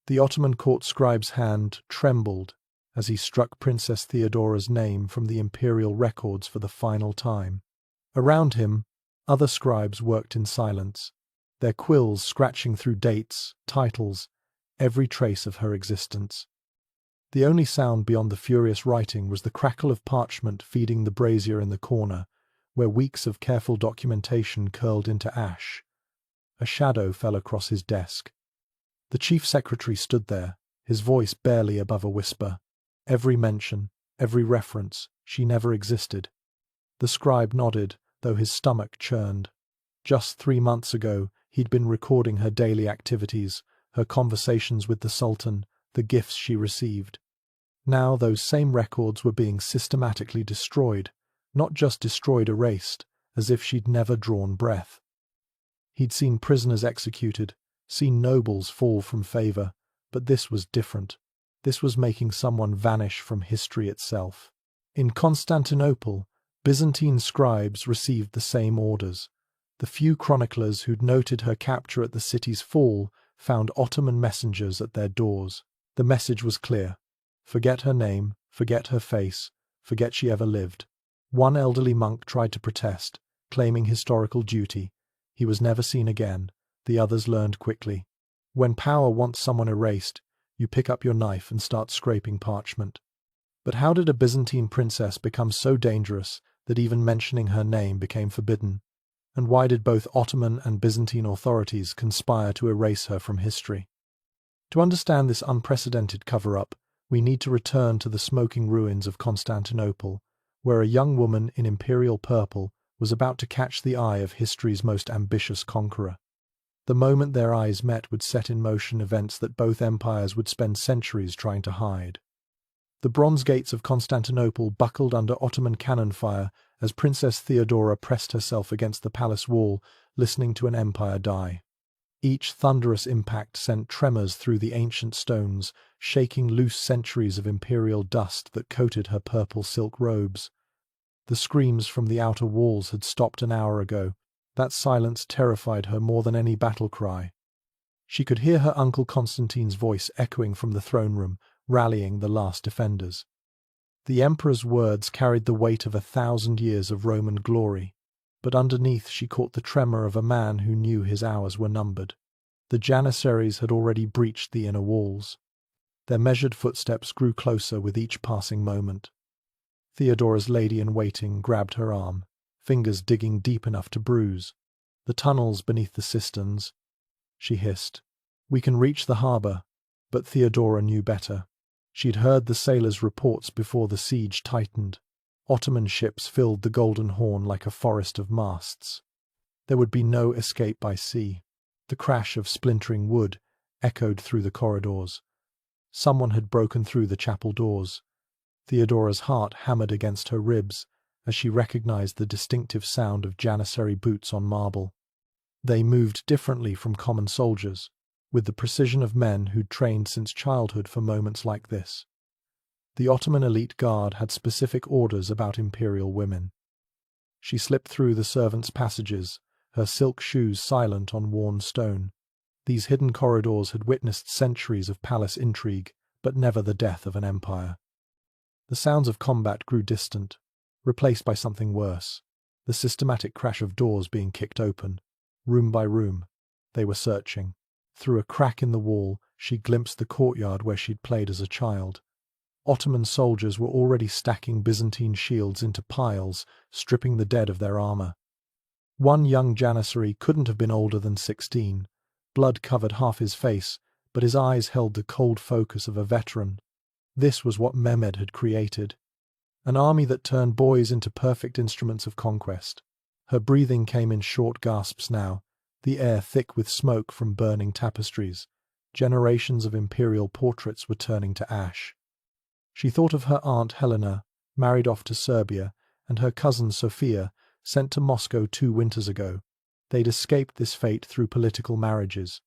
The Ottoman court scribe's hand trembled as he struck Princess Theodora's name from the imperial records for the final time. Around him, other scribes worked in silence, their quills scratching through dates, titles, every trace of her existence. The only sound beyond the furious writing was the crackle of parchment feeding the brazier in the corner, where weeks of careful documentation curled into ash. A shadow fell across his desk. The chief secretary stood there, his voice barely above a whisper. Every mention, every reference, she never existed. The scribe nodded, though his stomach churned. Just 3 months ago, he'd been recording her daily activities, her conversations with the Sultan, the gifts she received. Now those same records were being systematically destroyed, not just destroyed, erased, as if she'd never drawn breath. He'd seen prisoners executed, seen nobles fall from favor, but this was different. This was making someone vanish from history itself. In Constantinople, Byzantine scribes received the same orders. The few chroniclers who'd noted her capture at the city's fall found Ottoman messengers at their doors. The message was clear. Forget her name, forget her face, forget she ever lived. One elderly monk tried to protest, claiming historical duty. He was never seen again. The others learned quickly. When power wants someone erased, you pick up your knife and start scraping parchment. But how did a Byzantine princess become so dangerous that even mentioning her name became forbidden? And why did both Ottoman and Byzantine authorities conspire to erase her from history? To understand this unprecedented cover-up, we need to return to the smoking ruins of Constantinople, where a young woman in imperial purple was about to catch the eye of history's most ambitious conqueror. The moment their eyes met would set in motion events that both empires would spend centuries trying to hide. The bronze gates of Constantinople buckled under Ottoman cannon fire as Princess Theodora pressed herself against the palace wall, listening to an empire die. Each thunderous impact sent tremors through the ancient stones, shaking loose centuries of imperial dust that coated her purple silk robes. The screams from the outer walls had stopped an hour ago. That silence terrified her more than any battle cry. She could hear her uncle Constantine's voice echoing from the throne room, rallying the last defenders. The emperor's words carried the weight of 1,000 years of Roman glory, but underneath she caught the tremor of a man who knew his hours were numbered. The Janissaries had already breached the inner walls. Their measured footsteps grew closer with each passing moment. Theodora's lady-in-waiting grabbed her arm, fingers digging deep enough to bruise. The tunnels beneath the cisterns, she hissed. We can reach the harbor. But Theodora knew better. She'd heard the sailors' reports before the siege tightened. Ottoman ships filled the Golden Horn like a forest of masts. There would be no escape by sea. The crash of splintering wood echoed through the corridors. Someone had broken through the chapel doors. Theodora's heart hammered against her ribs as she recognized the distinctive sound of Janissary boots on marble. They moved differently from common soldiers, with the precision of men who'd trained since childhood for moments like this. The Ottoman elite guard had specific orders about imperial women. She slipped through the servants' passages, her silk shoes silent on worn stone. These hidden corridors had witnessed centuries of palace intrigue, but never the death of an empire. The sounds of combat grew distant, replaced by something worse, the systematic crash of doors being kicked open. Room by room, they were searching. Through a crack in the wall, she glimpsed the courtyard where she'd played as a child. Ottoman soldiers were already stacking Byzantine shields into piles, stripping the dead of their armor. One young Janissary couldn't have been older than 16. Blood covered half his face, but his eyes held the cold focus of a veteran. This was what Mehmed had created. An army that turned boys into perfect instruments of conquest. Her breathing came in short gasps now, the air thick with smoke from burning tapestries. Generations of imperial portraits were turning to ash. She thought of her aunt Helena, married off to Serbia, and her cousin Sophia, sent to Moscow 2 winters ago. They'd escaped this fate through political marriages.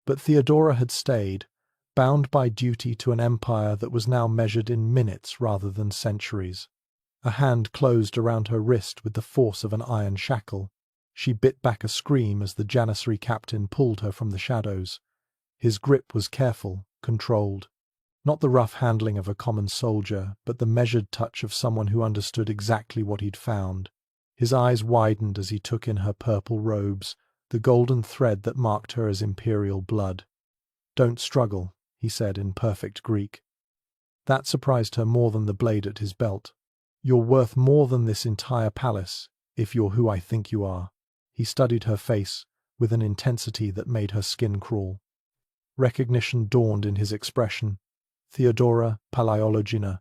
But Theodora had stayed, bound by duty to an empire that was now measured in minutes rather than centuries. A hand closed around her wrist with the force of an iron shackle. She bit back a scream as the Janissary captain pulled her from the shadows. His grip was careful, controlled. Not the rough handling of a common soldier, but the measured touch of someone who understood exactly what he'd found. His eyes widened as he took in her purple robes, the golden thread that marked her as imperial blood. "Don't struggle," he said in perfect Greek. That surprised her more than the blade at his belt. "You're worth more than this entire palace, if you're who I think you are." He studied her face with an intensity that made her skin crawl. Recognition dawned in his expression. Theodora Palaiologina,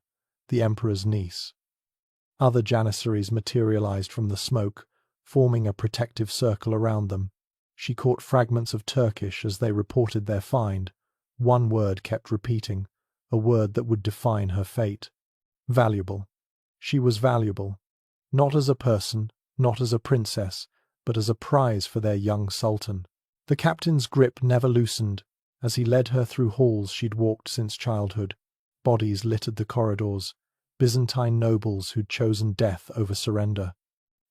the emperor's niece. Other janissaries materialized from the smoke, forming a protective circle around them. She caught fragments of Turkish as they reported their find. One word kept repeating, a word that would define her fate. Valuable. She was valuable. Not as a person, not as a princess, but as a prize for their young sultan. The captain's grip never loosened as he led her through halls she'd walked since childhood. Bodies littered the corridors, Byzantine nobles who'd chosen death over surrender.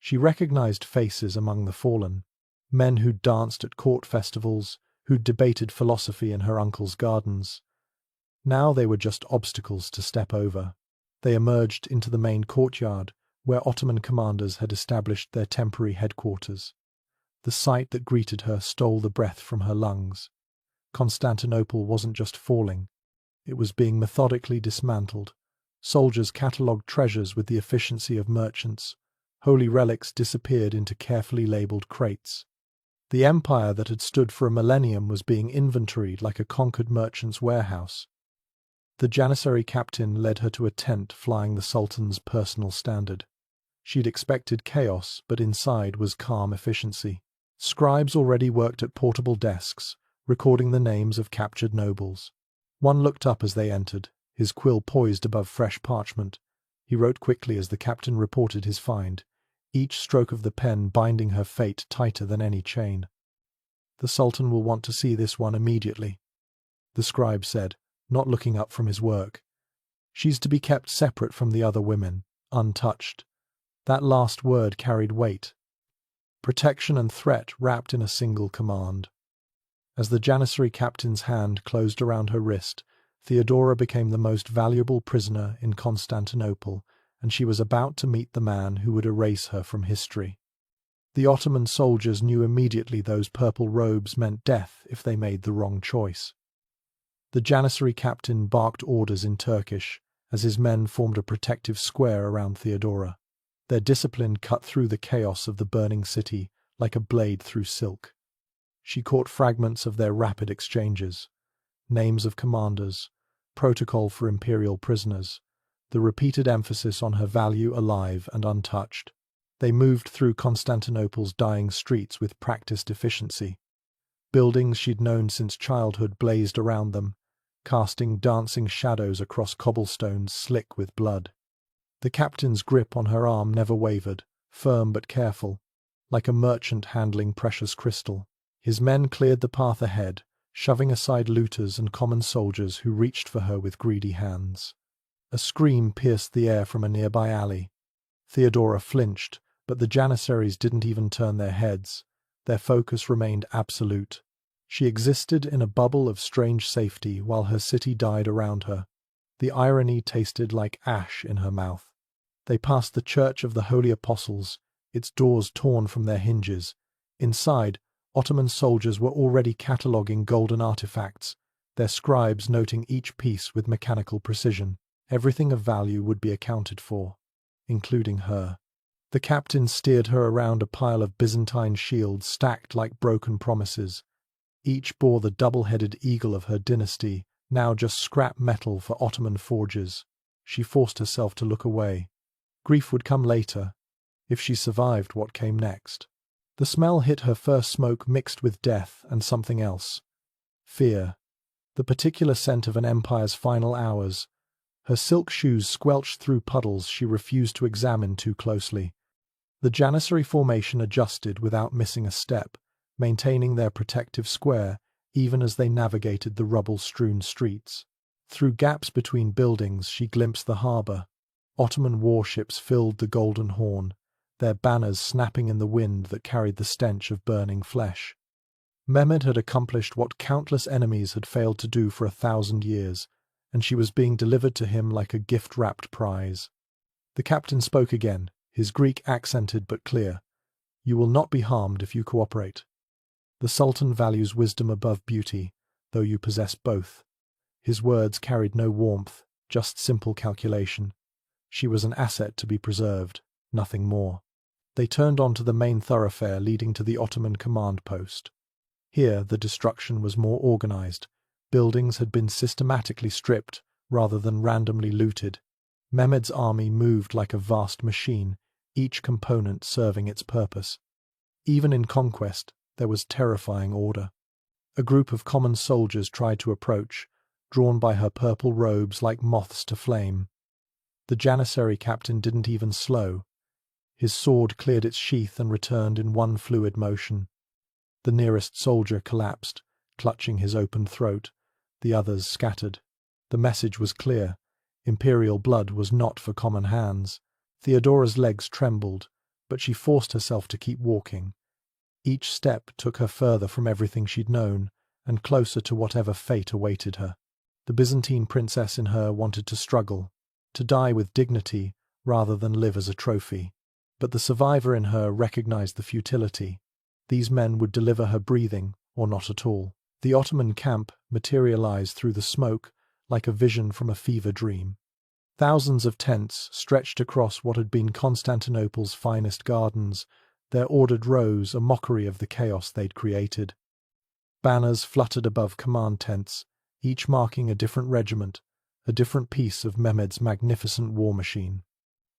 She recognized faces among the fallen, men who'd danced at court festivals, who'd debated philosophy in her uncle's gardens. Now they were just obstacles to step over. They emerged into the main courtyard, where Ottoman commanders had established their temporary headquarters. The sight that greeted her stole the breath from her lungs. Constantinople wasn't just falling. It was being methodically dismantled. Soldiers catalogued treasures with the efficiency of merchants. Holy relics disappeared into carefully labeled crates. The empire that had stood for a millennium was being inventoried like a conquered merchant's warehouse. The Janissary captain led her to a tent flying the Sultan's personal standard. She'd expected chaos, but inside was calm efficiency. Scribes already worked at portable desks, recording the names of captured nobles. One looked up as they entered, his quill poised above fresh parchment. He wrote quickly as the captain reported his find, each stroke of the pen binding her fate tighter than any chain. "The Sultan will want to see this one immediately," the scribe said, not looking up from his work. "She's to be kept separate from the other women, untouched." That last word carried weight. Protection and threat wrapped in a single command. As the Janissary captain's hand closed around her wrist, Theodora became the most valuable prisoner in Constantinople, and she was about to meet the man who would erase her from history. The Ottoman soldiers knew immediately those purple robes meant death if they made the wrong choice. The Janissary captain barked orders in Turkish as his men formed a protective square around Theodora. Their discipline cut through the chaos of the burning city like a blade through silk. She caught fragments of their rapid exchanges, names of commanders, protocol for imperial prisoners, the repeated emphasis on her value alive and untouched. They moved through Constantinople's dying streets with practiced efficiency. Buildings she'd known since childhood blazed around them, casting dancing shadows across cobblestones slick with blood. The captain's grip on her arm never wavered, firm but careful, like a merchant handling precious crystal. His men cleared the path ahead, shoving aside looters and common soldiers who reached for her with greedy hands. A scream pierced the air from a nearby alley. Theodora flinched, but the Janissaries didn't even turn their heads. Their focus remained absolute. She existed in a bubble of strange safety while her city died around her. The irony tasted like ash in her mouth. They passed the Church of the Holy Apostles, its doors torn from their hinges. Inside, Ottoman soldiers were already cataloguing golden artifacts, their scribes noting each piece with mechanical precision. Everything of value would be accounted for, including her. The captain steered her around a pile of Byzantine shields stacked like broken promises. Each bore the double-headed eagle of her dynasty, now just scrap metal for Ottoman forges. She forced herself to look away. Grief would come later, if she survived what came next. The smell hit her first smoke mixed with death and something else. Fear. The particular scent of an empire's final hours. Her silk shoes squelched through puddles she refused to examine too closely. The Janissary formation adjusted without missing a step, maintaining their protective square even as they navigated the rubble-strewn streets. Through gaps between buildings she glimpsed the harbour. Ottoman warships filled the Golden Horn, their banners snapping in the wind that carried the stench of burning flesh. Mehmed had accomplished what countless enemies had failed to do for 1,000 years, and she was being delivered to him like a gift-wrapped prize. The captain spoke again, his Greek accented but clear. "You will not be harmed if you cooperate. The Sultan values wisdom above beauty, though you possess both." His words carried no warmth, just simple calculation. She was an asset to be preserved, nothing more. They turned onto the main thoroughfare leading to the Ottoman command post. Here the destruction was more organized. Buildings had been systematically stripped, rather than randomly looted. Mehmed's army moved like a vast machine, each component serving its purpose. Even in conquest, there was terrifying order. A group of common soldiers tried to approach, drawn by her purple robes like moths to flame. The Janissary captain didn't even slow. His sword cleared its sheath and returned in one fluid motion. The nearest soldier collapsed, clutching his open throat. The others scattered. The message was clear. Imperial blood was not for common hands. Theodora's legs trembled, but she forced herself to keep walking. Each step took her further from everything she'd known, and closer to whatever fate awaited her. The Byzantine princess in her wanted to struggle, to die with dignity rather than live as a trophy. But the survivor in her recognized the futility. These men would deliver her breathing, or not at all. The Ottoman camp materialized through the smoke like a vision from a fever dream. Thousands of tents stretched across what had been Constantinople's finest gardens, their ordered rows a mockery of the chaos they'd created. Banners fluttered above command tents, each marking a different regiment, a different piece of Mehmed's magnificent war machine.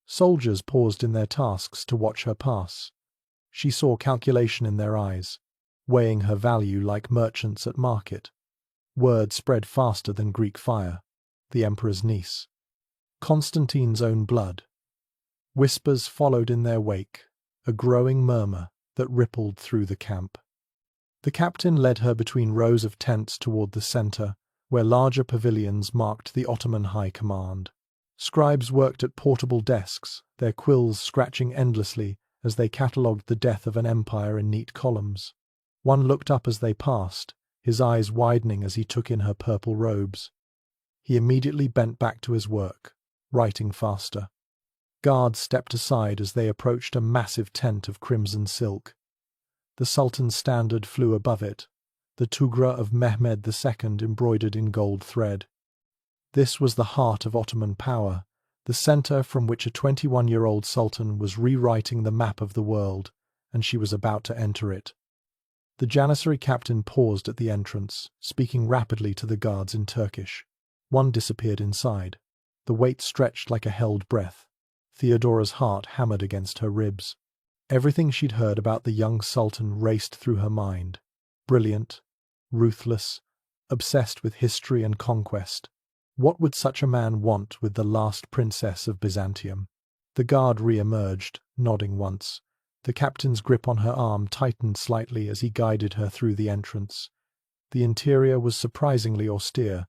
Soldiers paused in their tasks to watch her pass. She saw calculation in their eyes, weighing her value like merchants at market. Word spread faster than Greek fire. The emperor's niece. Constantine's own blood. Whispers followed in their wake, a growing murmur that rippled through the camp. The captain led her between rows of tents toward the center, where larger pavilions marked the Ottoman high command. Scribes worked at portable desks, their quills scratching endlessly as they catalogued the death of an empire in neat columns. One looked up as they passed, his eyes widening as he took in her purple robes. He immediately bent back to his work, writing faster. Guards stepped aside as they approached a massive tent of crimson silk. The Sultan's standard flew above it, the tugra of Mehmed II embroidered in gold thread. This was the heart of Ottoman power, the center from which a 21-year-old sultan was rewriting the map of the world, and she was about to enter it. The Janissary captain paused at the entrance, speaking rapidly to the guards in Turkish. One disappeared inside. The weight stretched like a held breath. Theodora's heart hammered against her ribs. Everything she'd heard about the young sultan raced through her mind. Brilliant, ruthless, obsessed with history and conquest. What would such a man want with the last princess of Byzantium? The guard re-emerged, nodding once. The captain's grip on her arm tightened slightly as he guided her through the entrance. The interior was surprisingly austere.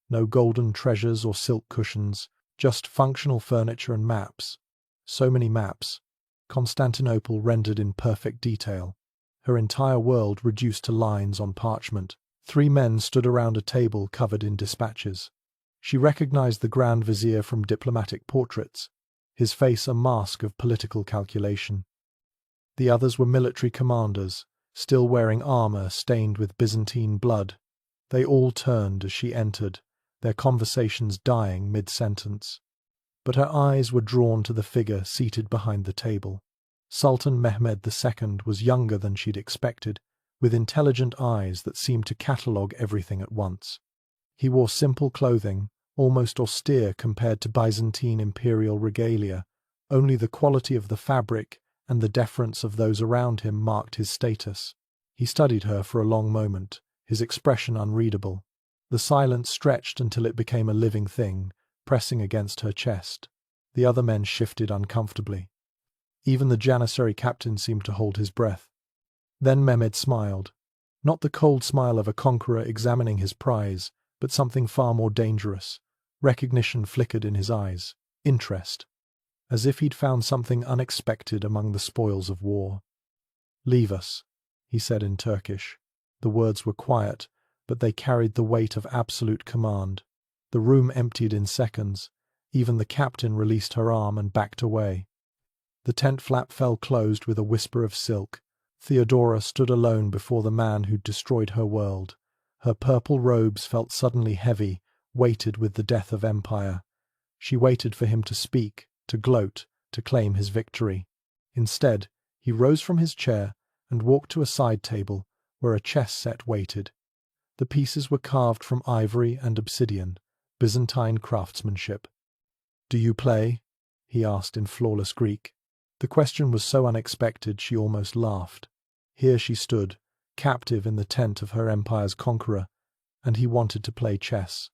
No golden treasures or silk cushions, just functional furniture and maps. So many maps. Constantinople rendered in perfect detail. Her entire world reduced to lines on parchment. 3 men stood around a table covered in dispatches. She recognized the Grand Vizier from diplomatic portraits, his face a mask of political calculation. The others were military commanders, still wearing armor stained with Byzantine blood. They all turned as she entered, their conversations dying mid-sentence. But her eyes were drawn to the figure seated behind the table. Sultan Mehmed II was younger than she'd expected, with intelligent eyes that seemed to catalogue everything at once. He wore simple clothing, almost austere compared to Byzantine imperial regalia. Only the quality of the fabric and the deference of those around him marked his status. He studied her for a long moment, his expression unreadable. The silence stretched until it became a living thing, pressing against her chest. The other men shifted uncomfortably. Even the Janissary captain seemed to hold his breath. Then Mehmed smiled. Not the cold smile of a conqueror examining his prize, but something far more dangerous. Recognition flickered in his eyes. Interest. As if he'd found something unexpected among the spoils of war. "Leave us," he said in Turkish. The words were quiet, but they carried the weight of absolute command. The room emptied in seconds. Even the captain released her arm and backed away. The tent flap fell closed with a whisper of silk. Theodora stood alone before the man who'd destroyed her world. Her purple robes felt suddenly heavy, weighted with the death of empire. She waited for him to speak, to gloat, to claim his victory. Instead, he rose from his chair and walked to a side table where a chess set waited. The pieces were carved from ivory and obsidian, Byzantine craftsmanship. "Do you play?" he asked in flawless Greek. The question was so unexpected she almost laughed. Here she stood, captive in the tent of her empire's conqueror, and he wanted to play chess.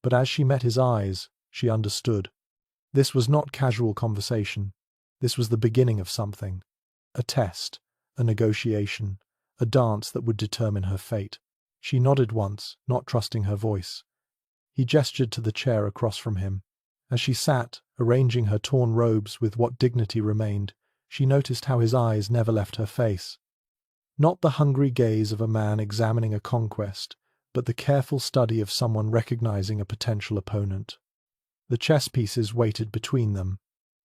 But as she met his eyes, she understood. This was not casual conversation. This was the beginning of something. A test, a negotiation, a dance that would determine her fate. She nodded once, not trusting her voice. He gestured to the chair across from him. As she sat, arranging her torn robes with what dignity remained, she noticed how his eyes never left her face. Not the hungry gaze of a man examining a conquest, but the careful study of someone recognizing a potential opponent. The chess pieces waited between them,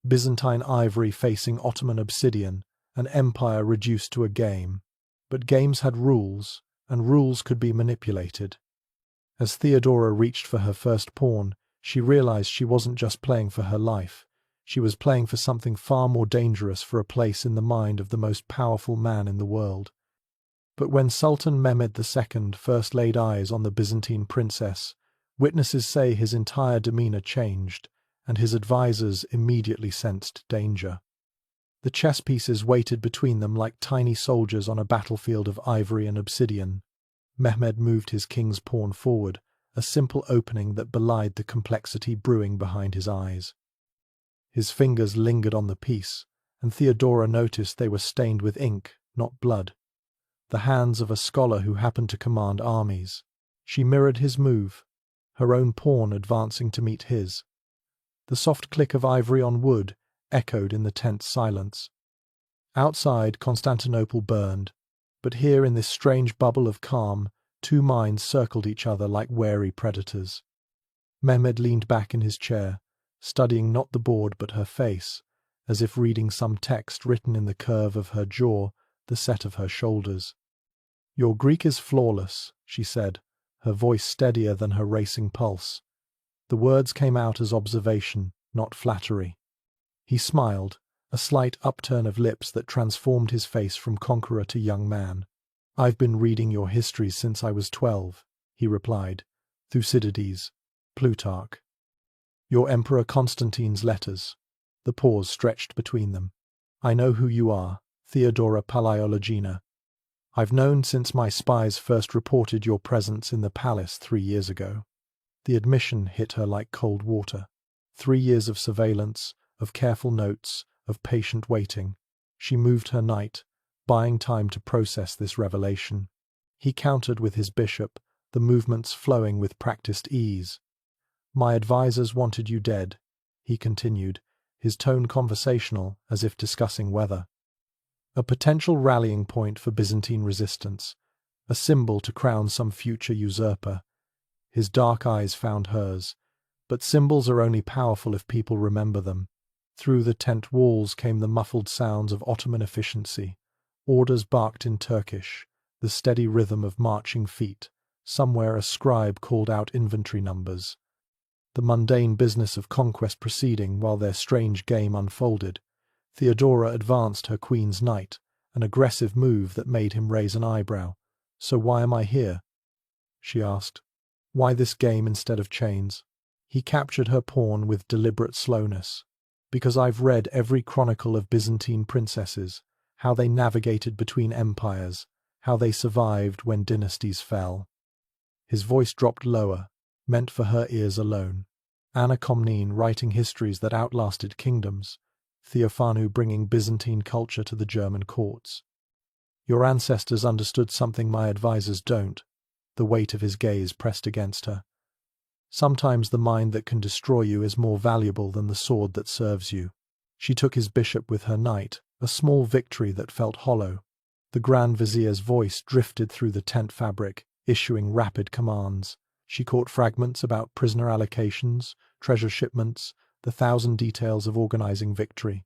Byzantine ivory facing Ottoman obsidian, an empire reduced to a game. But games had rules, and rules could be manipulated. As Theodora reached for her first pawn, she realized she wasn't just playing for her life. She was playing for something far more dangerous, for a place in the mind of the most powerful man in the world. But when Sultan Mehmed II first laid eyes on the Byzantine princess, witnesses say his entire demeanor changed, and his advisors immediately sensed danger. The chess pieces waited between them like tiny soldiers on a battlefield of ivory and obsidian. Mehmed moved his king's pawn forward, a simple opening that belied the complexity brewing behind his eyes. His fingers lingered on the piece, and Theodora noticed they were stained with ink, not blood. The hands of a scholar who happened to command armies. She mirrored his move, her own pawn advancing to meet his. The soft click of ivory on wood echoed in the tense silence. Outside, Constantinople burned, but here in this strange bubble of calm, two minds circled each other like wary predators. Mehmed leaned back in his chair, studying not the board but her face, as if reading some text written in the curve of her jaw, the set of her shoulders. "Your Greek is flawless," she said, her voice steadier than her racing pulse. The words came out as observation, not flattery. He smiled, a slight upturn of lips that transformed his face from conqueror to young man. "I've been reading your histories since I was 12, he replied. "Thucydides, Plutarch. Your Emperor Constantine's letters." The pause stretched between them. "I know who you are, Theodora Palaiologina. I've known since my spies first reported your presence in the palace 3 years ago." The admission hit her like cold water. 3 years of surveillance, of careful notes, of patient waiting. She moved her knight, buying time to process this revelation. He countered with his bishop, the movements flowing with practiced ease. "My advisors wanted you dead," he continued, his tone conversational, as if discussing weather. A potential rallying point for Byzantine resistance, a symbol to crown some future usurper. His dark eyes found hers, but symbols are only powerful if people remember them. Through the tent walls came the muffled sounds of Ottoman efficiency. Orders barked in Turkish, the steady rhythm of marching feet. Somewhere a scribe called out inventory numbers. The mundane business of conquest proceeding while their strange game unfolded. Theodora advanced her queen's knight, an aggressive move that made him raise an eyebrow. "So why am I here?" she asked. "Why this game instead of chains?" He captured her pawn with deliberate slowness. "Because I've read every chronicle of Byzantine princesses, how they navigated between empires, how they survived when dynasties fell." His voice dropped lower, meant for her ears alone. Anna Komnene writing histories that outlasted kingdoms, Theophanu bringing Byzantine culture to the German courts. "Your ancestors understood something my advisors don't." The weight of his gaze pressed against her. "Sometimes the mind that can destroy you is more valuable than the sword that serves you." She took his bishop with her knight, a small victory that felt hollow. The Grand Vizier's voice drifted through the tent fabric, issuing rapid commands. She caught fragments about prisoner allocations, treasure shipments, the thousand details of organizing victory.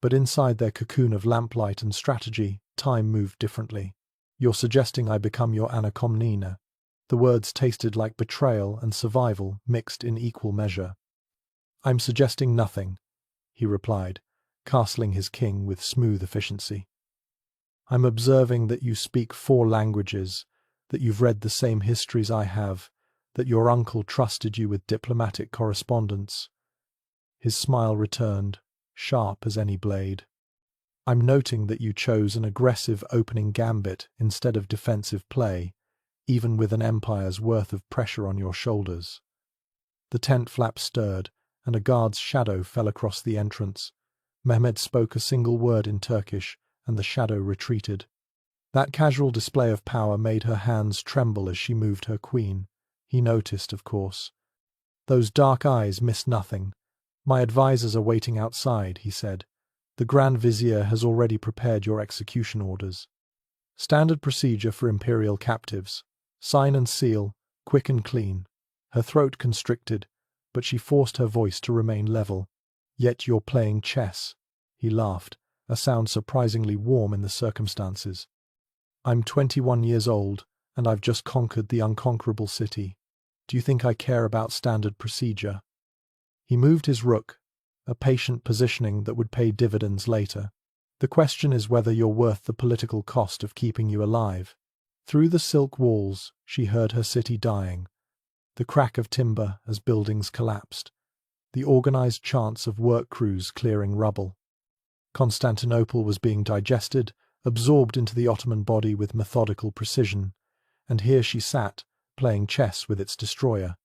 But inside their cocoon of lamplight and strategy, time moved differently. "You're suggesting I become your Anna Komnina." The words tasted like betrayal and survival mixed in equal measure. "I'm suggesting nothing," he replied, castling his king with smooth efficiency. "I'm observing that you speak 4 languages, that you've read the same histories I have, that your uncle trusted you with diplomatic correspondence." His smile returned, sharp as any blade. "I'm noting that you chose an aggressive opening gambit instead of defensive play, even with an empire's worth of pressure on your shoulders." The tent flap stirred, and a guard's shadow fell across the entrance. Mehmed spoke a single word in Turkish, and the shadow retreated. That casual display of power made her hands tremble as she moved her queen. He noticed, of course. "Those dark eyes miss nothing. My advisors are waiting outside," he said. "The Grand Vizier has already prepared your execution orders. Standard procedure for imperial captives. Sign and seal, quick and clean." Her throat constricted, but she forced her voice to remain level. "Yet you're playing chess." He laughed, a sound surprisingly warm in the circumstances. "I'm 21 years old, and I've just conquered the unconquerable city. Do you think I care about standard procedure?" He moved his rook, a patient positioning that would pay dividends later. "The question is whether you're worth the political cost of keeping you alive." Through the silk walls, she heard her city dying, the crack of timber as buildings collapsed, the organized chants of work crews clearing rubble. Constantinople was being digested, absorbed into the Ottoman body with methodical precision, and here she sat, playing chess with its destroyer.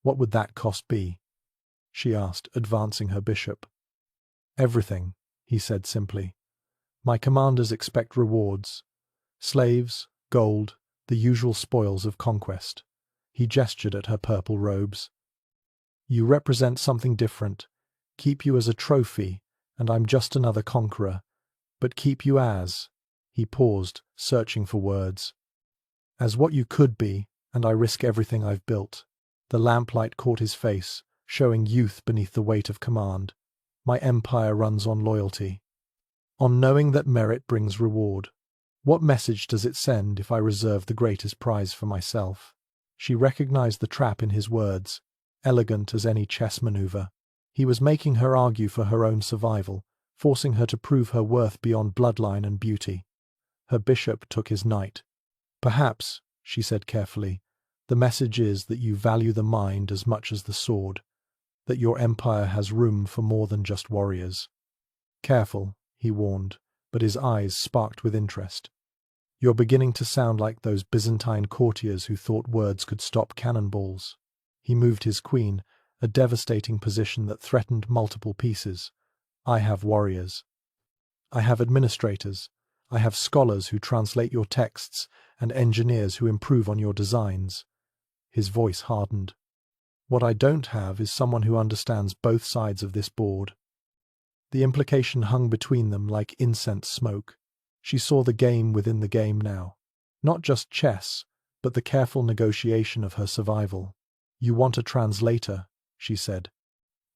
"What would that cost be?" she asked, advancing her bishop. "Everything," he said simply. "My commanders expect rewards. Slaves, gold, the usual spoils of conquest." He gestured at her purple robes. "You represent something different. Keep you as a trophy, and I'm just another conqueror. But keep you as—" he paused, searching for words. "As what you could be, and I risk everything I've built." The lamplight caught his face, showing youth beneath the weight of command. "My empire runs on loyalty. On knowing that merit brings reward. What message does it send if I reserve the greatest prize for myself?" She recognized the trap in his words, elegant as any chess maneuver. He was making her argue for her own survival, forcing her to prove her worth beyond bloodline and beauty. Her bishop took his knight. "Perhaps," she said carefully, "the message is that you value the mind as much as the sword, that your empire has room for more than just warriors." "Careful," he warned, but his eyes sparked with interest. "You're beginning to sound like those Byzantine courtiers who thought words could stop cannonballs." He moved his queen, a devastating position that threatened multiple pieces. "I have warriors. I have administrators. I have scholars who translate your texts and engineers who improve on your designs." His voice hardened. "What I don't have is someone who understands both sides of this board." The implication hung between them like incense smoke. She saw the game within the game now. Not just chess, but the careful negotiation of her survival. "You want a translator," she said.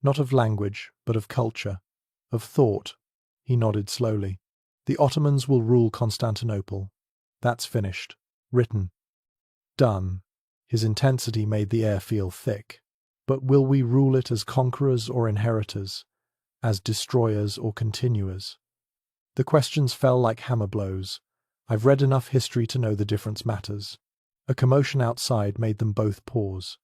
"Not of language, but of culture, of thought." He nodded slowly. "The Ottomans will rule Constantinople. That's finished. Written. Done." His intensity made the air feel thick. "But will we rule it as conquerors or inheritors? As destroyers or continuers?" The questions fell like hammer blows. I've read enough history to know the difference matters. A commotion outside made them both pause.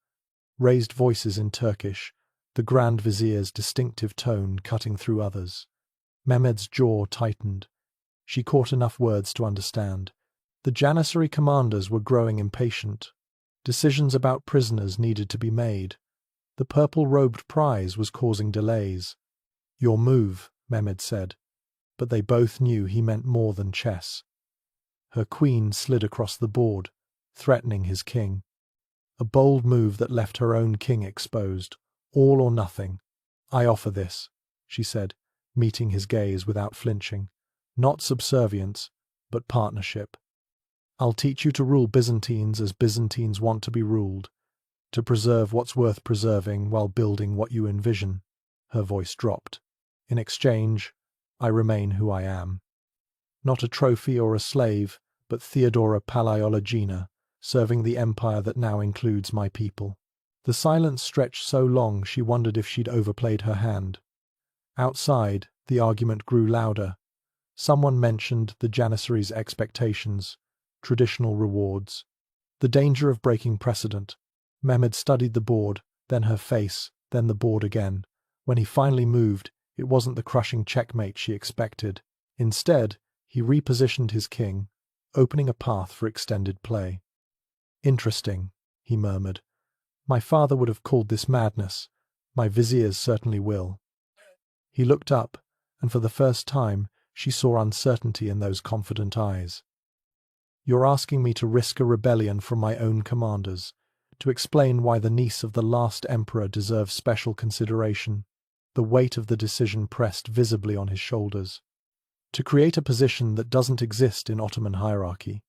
Raised voices in Turkish, the Grand Vizier's distinctive tone cutting through others. Mehmed's jaw tightened. She caught enough words to understand. The Janissary commanders were growing impatient. Decisions about prisoners needed to be made. The purple-robed prize was causing delays. "Your move," Mehmed said. But they both knew he meant more than chess. Her queen slid across the board, threatening his king. A bold move that left her own king exposed. "All or nothing. I offer this," she said, meeting his gaze without flinching. "Not subservience, but partnership. I'll teach you to rule Byzantines as Byzantines want to be ruled, to preserve what's worth preserving while building what you envision." Her voice dropped. "In exchange, I remain who I am. Not a trophy or a slave, but Theodora Palaiologina, serving the empire that now includes my people." The silence stretched so long she wondered if she'd overplayed her hand. Outside, the argument grew louder. Someone mentioned the Janissaries' expectations, traditional rewards, the danger of breaking precedent. Mehmed studied the board, then her face, then the board again. When he finally moved, it wasn't the crushing checkmate she expected. Instead, he repositioned his king, opening a path for extended play. "Interesting," he murmured. "My father would have called this madness. My viziers certainly will." He looked up, and for the first time, she saw uncertainty in those confident eyes. "You're asking me to risk a rebellion from my own commanders, to explain why the niece of the last emperor deserves special consideration." The weight of the decision pressed visibly on his shoulders. "To create a position that doesn't exist in Ottoman hierarchy."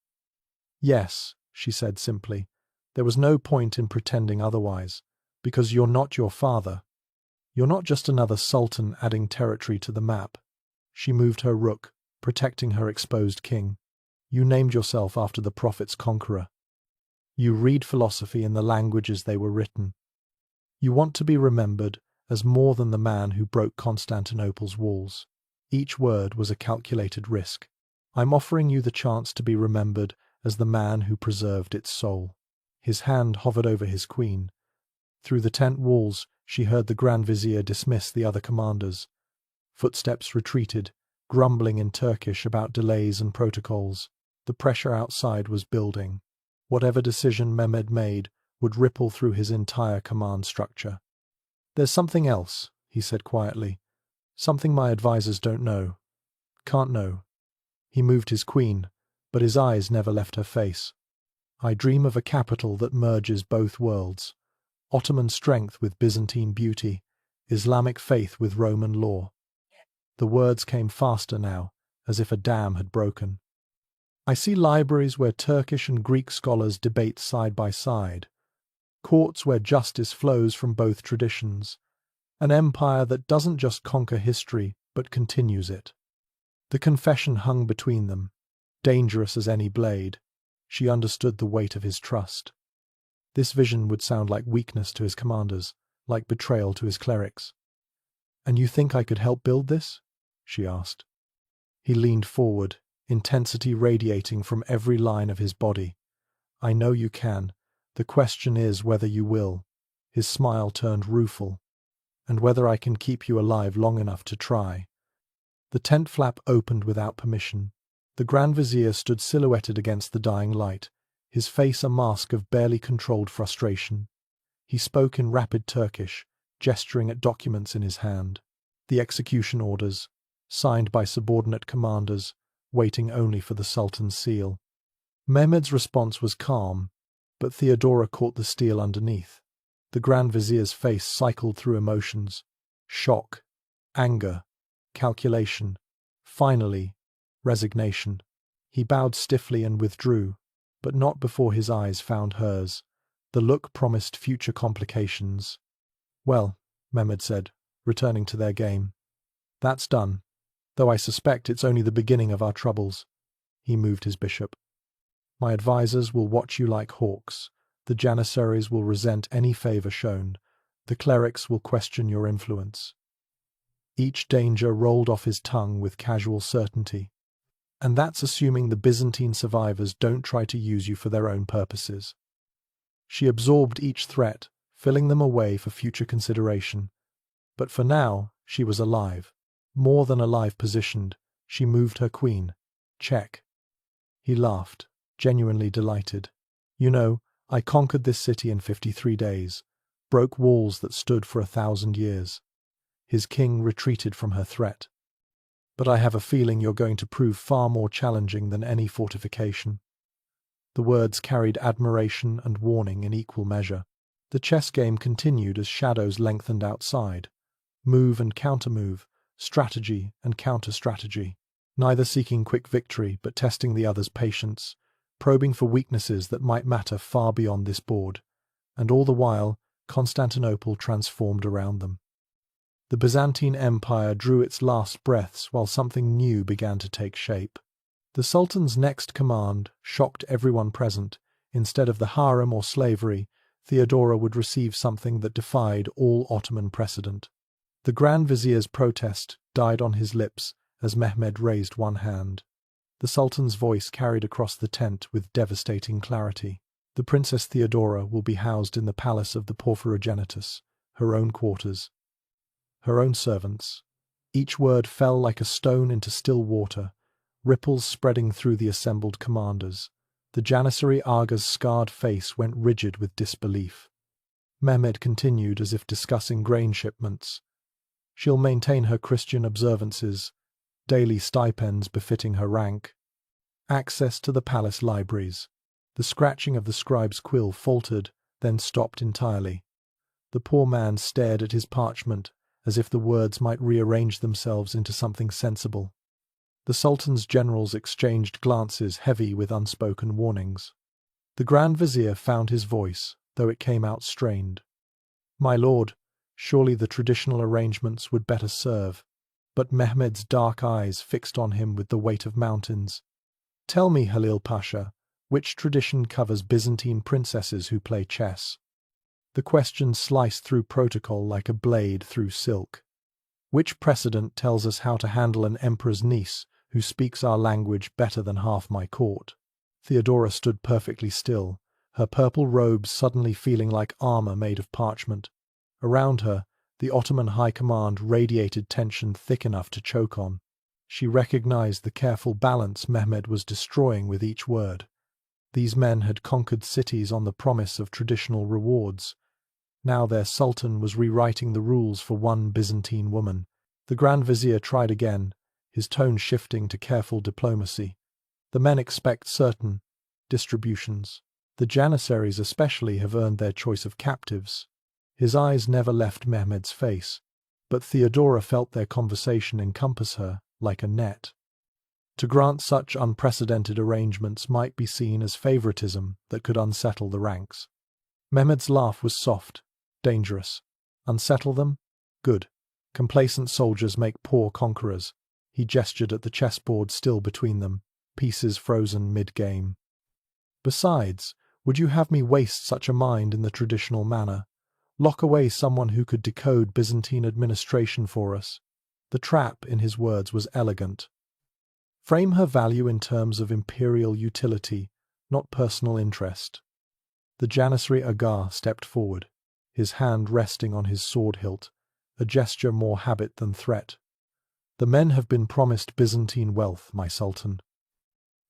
"Yes," she said simply. "There was no point in pretending otherwise, because you're not your father. You're not just another sultan adding territory to the map." She moved her rook, protecting her exposed king. "You named yourself after the prophet's conqueror. You read philosophy in the languages they were written. You want to be remembered as more than the man who broke Constantinople's walls." Each word was a calculated risk. "I'm offering you the chance to be remembered as the man who preserved its soul." His hand hovered over his queen. Through the tent walls, she heard the Grand Vizier dismiss the other commanders. Footsteps retreated, grumbling in Turkish about delays and protocols. The pressure outside was building. Whatever decision Mehmed made would ripple through his entire command structure. "There's something else," he said quietly. "Something my advisors don't know. Can't know." He moved his queen, but his eyes never left her face. "I dream of a capital that merges both worlds. Ottoman strength with Byzantine beauty, Islamic faith with Roman law." The words came faster now, as if a dam had broken. "I see libraries where Turkish and Greek scholars debate side by side, courts where justice flows from both traditions, an empire that doesn't just conquer history, but continues it." The confession hung between them, dangerous as any blade. She understood the weight of his trust. This vision would sound like weakness to his commanders, like betrayal to his clerics. "And you think I could help build this?" she asked. He leaned forward, intensity radiating from every line of his body. "I know you can. The question is whether you will." His smile turned rueful. "And whether I can keep you alive long enough to try." The tent flap opened without permission. The Grand Vizier stood silhouetted against the dying light, his face a mask of barely controlled frustration. He spoke in rapid Turkish, gesturing at documents in his hand. The execution orders, signed by subordinate commanders, waiting only for the Sultan's seal. Mehmed's response was calm, but Theodora caught the steel underneath. The Grand Vizier's face cycled through emotions: shock, anger, calculation, finally, resignation. He bowed stiffly and withdrew, but not before his eyes found hers. The look promised future complications. "Well," Mehmed said, returning to their game, "that's done, though I suspect it's only the beginning of our troubles." He moved his bishop. "My advisors will watch you like hawks. The Janissaries will resent any favor shown. The clerics will question your influence." Each danger rolled off his tongue with casual certainty. "And that's assuming the Byzantine survivors don't try to use you for their own purposes." She absorbed each threat, filling them away for future consideration. But for now, she was alive. More than alive positioned. She moved her queen. Check. He laughed, genuinely delighted. "You know, I conquered this city in 53 days, broke walls that stood for 1,000 years. His king retreated from her threat. But I have a feeling you're going to prove far more challenging than any fortification." The words carried admiration and warning in equal measure. The chess game continued as shadows lengthened outside. Move and countermove, strategy and counter-strategy. neither seeking quick victory but testing the other's patience, probing for weaknesses that might matter far beyond this board. And all the while, Constantinople transformed around them. The Byzantine Empire drew its last breaths while something new began to take shape. The Sultan's next command shocked everyone present. Instead of the harem or slavery, Theodora would receive something that defied all Ottoman precedent. The Grand Vizier's protest died on his lips as Mehmed raised one hand. The Sultan's voice carried across the tent with devastating clarity. The Princess Theodora will be housed in the palace of the Porphyrogenitus, her own quarters, her own servants. Each word fell like a stone into still water, ripples spreading through the assembled commanders. The Janissary Aga's scarred face went rigid with disbelief. Mehmed continued as if discussing grain shipments. She'll maintain her Christian observances, daily stipends befitting her rank, access to the palace libraries. The scratching of the scribe's quill faltered, then stopped entirely. The poor man stared at his parchment, as if the words might rearrange themselves into something sensible. The Sultan's generals exchanged glances heavy with unspoken warnings. The Grand Vizier found his voice, though it came out strained. "My lord, surely the traditional arrangements would better serve." But Mehmed's dark eyes fixed on him with the weight of mountains. "Tell me, Halil Pasha, which tradition covers Byzantine princesses who play chess?" The question sliced through protocol like a blade through silk. "Which precedent tells us how to handle an emperor's niece who speaks our language better than half my court?" Theodora stood perfectly still, her purple robes suddenly feeling like armor made of parchment. Around her, the Ottoman High Command radiated tension thick enough to choke on. She recognized the careful balance Mehmed was destroying with each word. These men had conquered cities on the promise of traditional rewards. Now their Sultan was rewriting the rules for one Byzantine woman. The Grand Vizier tried again, his tone shifting to careful diplomacy. "The men expect certain distributions. The Janissaries especially have earned their choice of captives." His eyes never left Mehmed's face, but Theodora felt their conversation encompass her like a net. To grant such unprecedented arrangements might be seen as favoritism that could unsettle the ranks. Mehmed's laugh was soft, dangerous. Unsettle them? Good. Complacent soldiers make poor conquerors. He gestured at the chessboard still between them, pieces frozen mid-game. "Besides, would you have me waste such a mind in the traditional manner? Lock away someone who could decode Byzantine administration for us?" The trap, in his words, was elegant. "Frame her value in terms of imperial utility, not personal interest." The Janissary Aga stepped forward, his hand resting on his sword hilt, a gesture more habit than threat. "The men have been promised Byzantine wealth, my Sultan.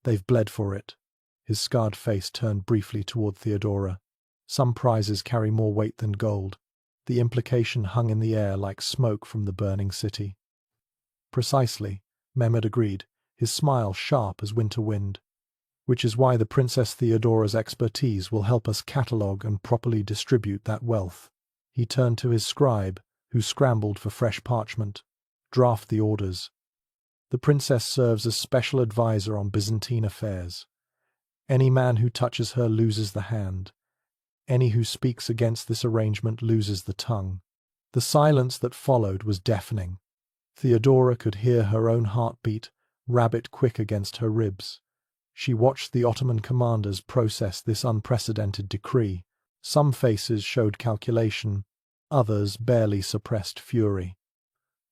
They've bled for it." His scarred face turned briefly toward Theodora. "Some prizes carry more weight than gold." The implication hung in the air like smoke from the burning city. "Precisely," Mehmed agreed, his smile sharp as winter wind. "Which is why the Princess Theodora's expertise will help us catalogue and properly distribute that wealth." He turned to his scribe, who scrambled for fresh parchment. "Draft the orders. The princess serves as special advisor on Byzantine affairs. Any man who touches her loses the hand. Any who speaks against this arrangement loses the tongue." The silence that followed was deafening. Theodora could hear her own heartbeat, rabbit quick against her ribs. She watched the Ottoman commanders process this unprecedented decree. Some faces showed calculation, others barely suppressed fury.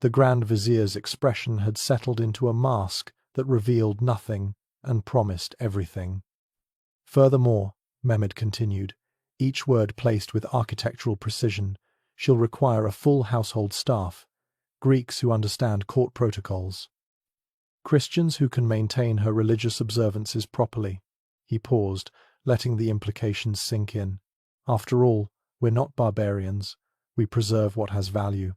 The Grand Vizier's expression had settled into a mask that revealed nothing and promised everything. "Furthermore," Mehmed continued, each word placed with architectural precision, "she'll require a full household staff, Greeks who understand court protocols, Christians who can maintain her religious observances properly." He paused, letting the implications sink in. "After all, we're not barbarians. We preserve what has value."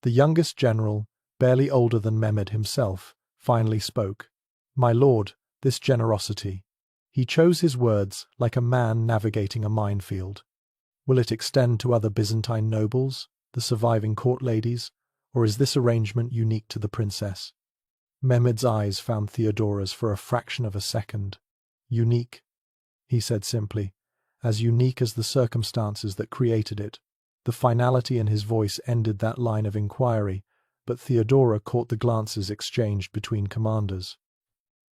The youngest general, barely older than Mehmed himself, finally spoke. "My lord, this generosity." He chose his words like a man navigating a minefield. "Will it extend to other Byzantine nobles, the surviving court ladies, or is this arrangement unique to the princess?" Mehmed's eyes found Theodora's for a fraction of a second. Unique, he said simply, as unique as the circumstances that created it. The finality in his voice ended that line of inquiry, but Theodora caught the glances exchanged between commanders.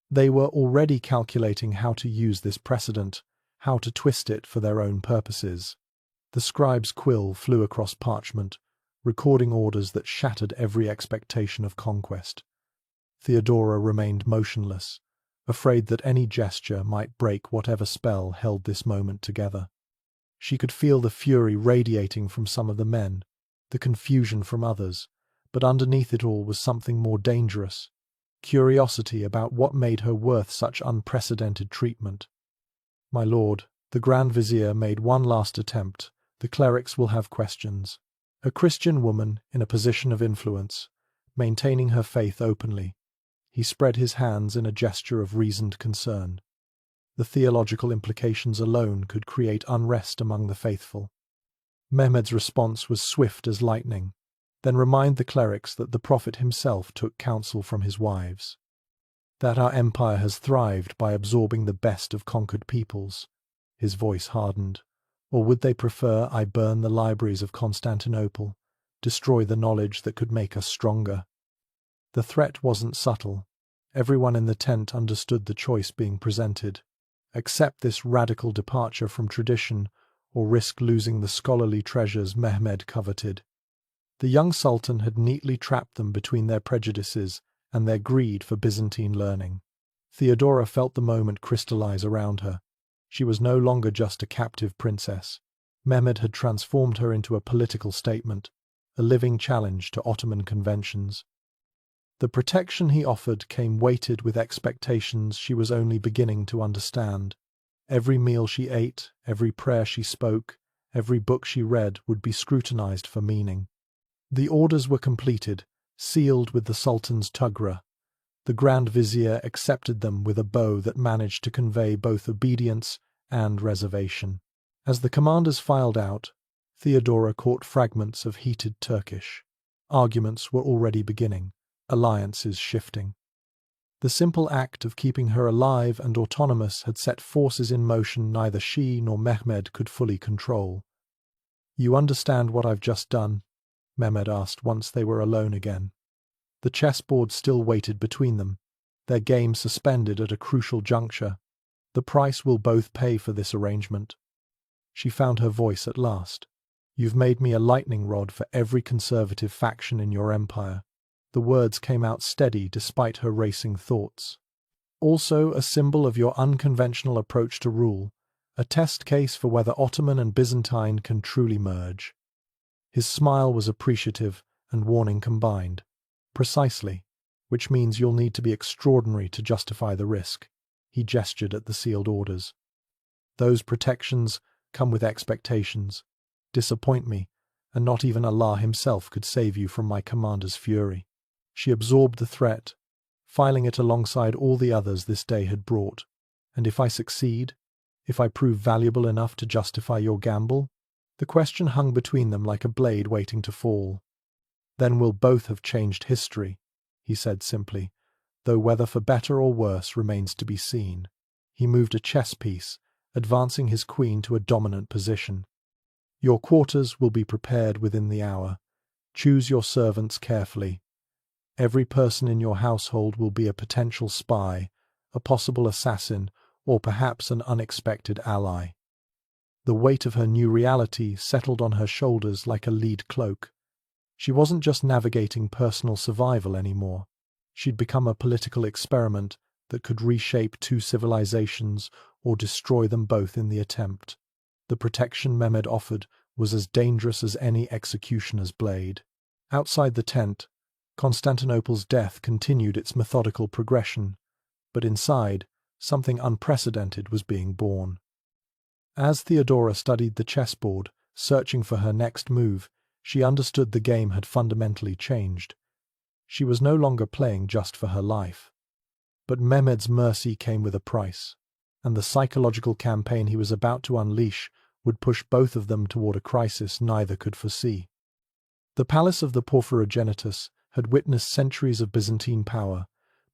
They were already calculating how to use this precedent, how to twist it for their own purposes. The scribe's quill flew across parchment, recording orders that shattered every expectation of conquest. Theodora remained motionless, afraid that any gesture might break whatever spell held this moment together. She could feel the fury radiating from some of the men, the confusion from others, but underneath it all was something more dangerous: curiosity about what made her worth such unprecedented treatment. "My lord," the Grand Vizier made one last attempt. "The clerics will have questions." A Christian woman in a position of influence, maintaining her faith openly. He spread his hands in a gesture of reasoned concern. The theological implications alone could create unrest among the faithful. Mehmed's response was swift as lightning. "Then remind the clerics that the Prophet himself took counsel from his wives, that our empire has thrived by absorbing the best of conquered peoples." His voice hardened. "Or would they prefer I burn the libraries of Constantinople, destroy the knowledge that could make us stronger?" The threat wasn't subtle. Everyone in the tent understood the choice being presented. Accept this radical departure from tradition, or risk losing the scholarly treasures Mehmed coveted. The young Sultan had neatly trapped them between their prejudices and their greed for Byzantine learning. Theodora felt the moment crystallize around her. She was no longer just a captive princess. Mehmed had transformed her into a political statement, a living challenge to Ottoman conventions. The protection he offered came weighted with expectations she was only beginning to understand. Every meal she ate, every prayer she spoke, every book she read would be scrutinized for meaning. The orders were completed, sealed with the Sultan's tughra. The Grand Vizier accepted them with a bow that managed to convey both obedience and reservation. As the commanders filed out, Theodora caught fragments of heated Turkish. Arguments were already beginning, alliances shifting. The simple act of keeping her alive and autonomous had set forces in motion neither she nor Mehmed could fully control. "You understand what I've just done?" Mehmed asked once they were alone again. The chessboard still waited between them, their game suspended at a crucial juncture. "The price we'll both pay for this arrangement." She found her voice at last. "You've made me a lightning rod for every conservative faction in your empire." The words came out steady despite her racing thoughts. "Also a symbol of your unconventional approach to rule, a test case for whether Ottoman and Byzantine can truly merge." His smile was appreciative and warning combined. "Precisely, which means you'll need to be extraordinary to justify the risk." He gestured at the sealed orders. "Those protections come with expectations. Disappoint me, and not even Allah himself could save you from my commander's fury." She absorbed the threat, filing it alongside all the others this day had brought. "And if I succeed? If I prove valuable enough to justify your gamble?" The question hung between them like a blade waiting to fall. "Then we'll both have changed history," he said simply, "though whether for better or worse remains to be seen." He moved a chess piece, advancing his queen to a dominant position. "Your quarters will be prepared within the hour. Choose your servants carefully. Every person in your household will be a potential spy, a possible assassin, or perhaps an unexpected ally." The weight of her new reality settled on her shoulders like a lead cloak. She wasn't just navigating personal survival anymore. She'd become a political experiment that could reshape two civilizations or destroy them both in the attempt. The protection Mehmed offered was as dangerous as any executioner's blade. Outside the tent, Constantinople's death continued its methodical progression, but inside, something unprecedented was being born. As Theodora studied the chessboard, searching for her next move, she understood the game had fundamentally changed. She was no longer playing just for her life. But Mehmed's mercy came with a price, and the psychological campaign he was about to unleash would push both of them toward a crisis neither could foresee. The palace of the Porphyrogenitus had witnessed centuries of Byzantine power,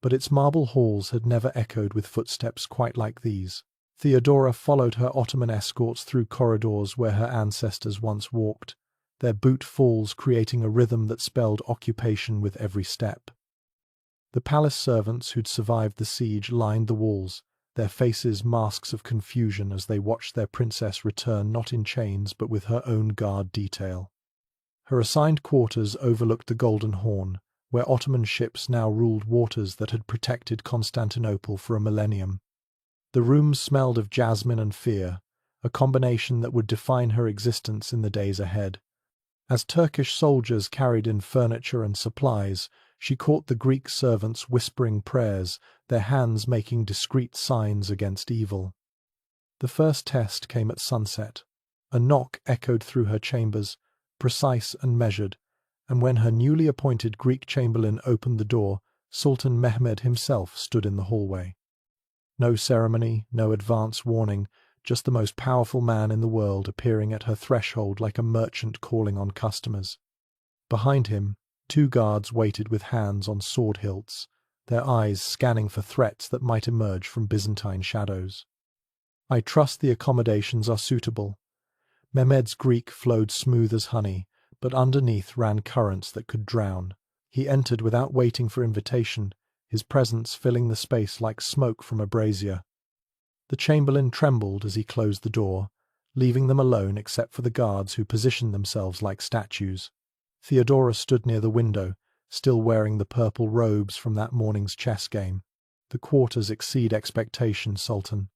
but its marble halls had never echoed with footsteps quite like these. Theodora followed her Ottoman escorts through corridors where her ancestors once walked, their boot falls creating a rhythm that spelled occupation with every step. The palace servants who'd survived the siege lined the walls, their faces masks of confusion as they watched their princess return not in chains but with her own guard detail. Her assigned quarters overlooked the Golden Horn, where Ottoman ships now ruled waters that had protected Constantinople for a millennium. The rooms smelled of jasmine and fear, a combination that would define her existence in the days ahead. As Turkish soldiers carried in furniture and supplies, she caught the Greek servants whispering prayers, their hands making discreet signs against evil. The first test came at sunset. A knock echoed through her chambers, precise and measured, and when her newly appointed Greek chamberlain opened the door, Sultan Mehmed himself stood in the hallway. No ceremony, no advance warning, just the most powerful man in the world appearing at her threshold like a merchant calling on customers. Behind him, 2 guards waited with hands on sword hilts, their eyes scanning for threats that might emerge from Byzantine shadows. "I trust the accommodations are suitable." Mehmed's Greek flowed smooth as honey, but underneath ran currents that could drown. He entered without waiting for invitation, his presence filling the space like smoke from a brazier. The chamberlain trembled as he closed the door, leaving them alone except for the guards who positioned themselves like statues. Theodora stood near the window, still wearing the purple robes from that morning's chess game. "The quarters exceed expectation, Sultan.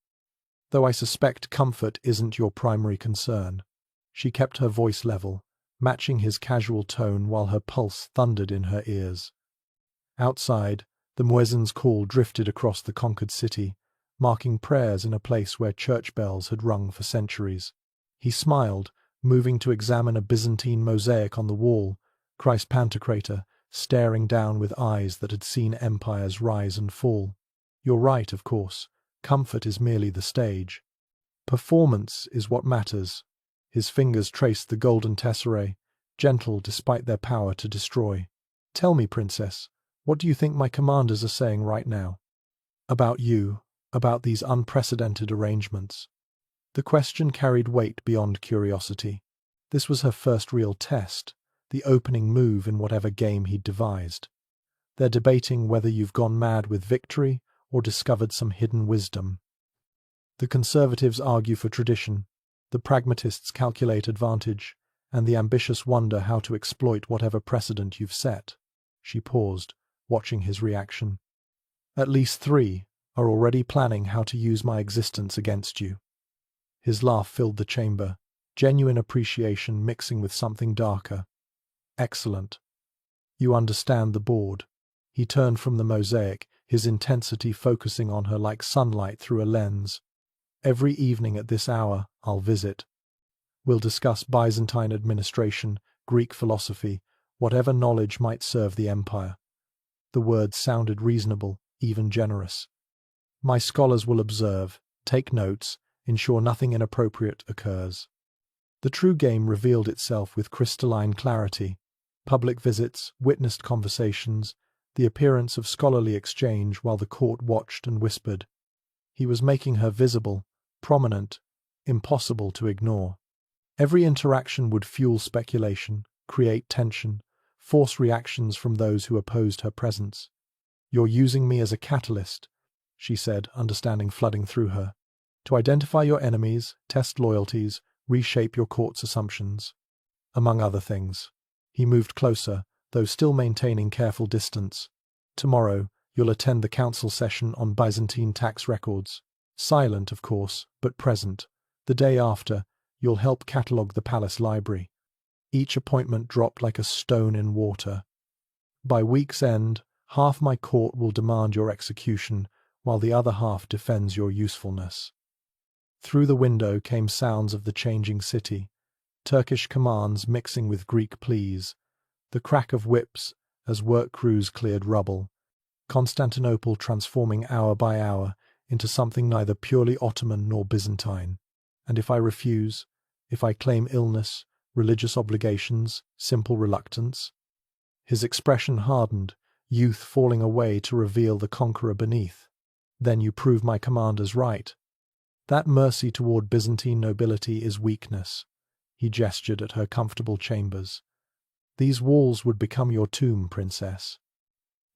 Though I suspect comfort isn't your primary concern." She kept her voice level, matching his casual tone while her pulse thundered in her ears. Outside, the muezzin's call drifted across the conquered city, marking prayers in a place where church bells had rung for centuries. He smiled, moving to examine a Byzantine mosaic on the wall, Christ Pantocrator, staring down with eyes that had seen empires rise and fall. "You're right, of course. Comfort is merely the stage. Performance is what matters." His fingers traced the golden tesserae, gentle despite their power to destroy. "Tell me, princess, what do you think my commanders are saying right now? About you, about these unprecedented arrangements?" The question carried weight beyond curiosity. This was her first real test, the opening move in whatever game he'd devised. "They're debating whether you've gone mad with victory or discovered some hidden wisdom. The conservatives argue for tradition, the pragmatists calculate advantage, and the ambitious wonder how to exploit whatever precedent you've set." She paused, watching his reaction. "At least 3 are already planning how to use my existence against you." His laugh filled the chamber, genuine appreciation mixing with something darker. "Excellent. You understand the board." He turned from the mosaic, his intensity focusing on her like sunlight through a lens. "Every evening at this hour, I'll visit. We'll discuss Byzantine administration, Greek philosophy, whatever knowledge might serve the empire." The words sounded reasonable, even generous. "My scholars will observe, take notes, ensure nothing inappropriate occurs." The true game revealed itself with crystalline clarity. Public visits, witnessed conversations, the appearance of scholarly exchange while the court watched and whispered. He was making her visible, prominent, impossible to ignore. Every interaction would fuel speculation, create tension, force reactions from those who opposed her presence. "You're using me as a catalyst," she said, understanding flooding through her, "to identify your enemies, test loyalties, reshape your court's assumptions." Among other things. He moved closer, though still maintaining careful distance. "Tomorrow, you'll attend the council session on Byzantine tax records. Silent, of course, but present. The day after, you'll help catalogue the palace library." Each appointment dropped like a stone in water. "By week's end, half my court will demand your execution, while the other half defends your usefulness." Through the window came sounds of the changing city, Turkish commands mixing with Greek pleas, the crack of whips as work crews cleared rubble, Constantinople transforming hour by hour into something neither purely Ottoman nor Byzantine. "And if I refuse, if I claim illness, religious obligations, simple reluctance?" His expression hardened. youth falling away to reveal the conqueror beneath. Then you prove my commanders right. That mercy toward Byzantine nobility is weakness. He gestured at her comfortable chambers. These walls would become your tomb, princess.